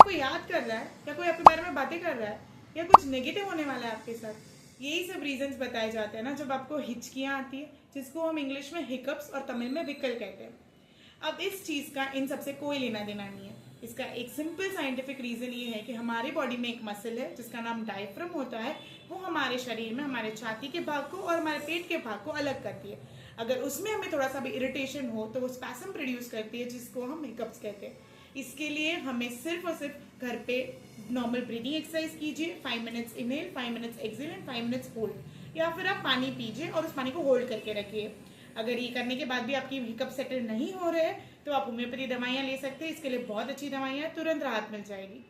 आपको याद कर रहा है या कोई आपके बारे में बातें कर रहा है या कुछ नेगेटिव होने वाला है आपके साथ। यही सब रीजंस बताए जाते हैं ना जब आपको हिचकियाँ आती है, जिसको हम इंग्लिश में हिकअप्स और तमिल में विकल कहते हैं। अब इस चीज़ का इन सबसे कोई लेना देना नहीं है। इसका एक सिंपल साइंटिफिक रीज़न ये है कि हमारी बॉडी में एक मसल है जिसका नाम डायफ्राम होता है। वो हमारे शरीर में हमारे छाती के भाग को और हमारे पेट के भाग को अलग करती है। अगर उसमें हमें थोड़ा सा भी इरिटेशन हो तो वो स्पैसम प्रोड्यूस करती है, जिसको हम हिकअप्स कहते हैं। इसके लिए हमें सिर्फ और सिर्फ घर पे नॉर्मल ब्रीदिंग एक्सरसाइज कीजिए, 5 minutes inhale, 5 minutes exhale and 5 minutes hold. या फिर आप पानी पीजिए और उस पानी को होल्ड करके रखिए। अगर ये करने के बाद भी आपकी हिकअप सेटल नहीं हो रहे तो आप होम्योपैथी दवाइयाँ ले सकते हैं। इसके लिए बहुत अच्छी दवाइयाँ, तुरंत राहत मिल जाएगी।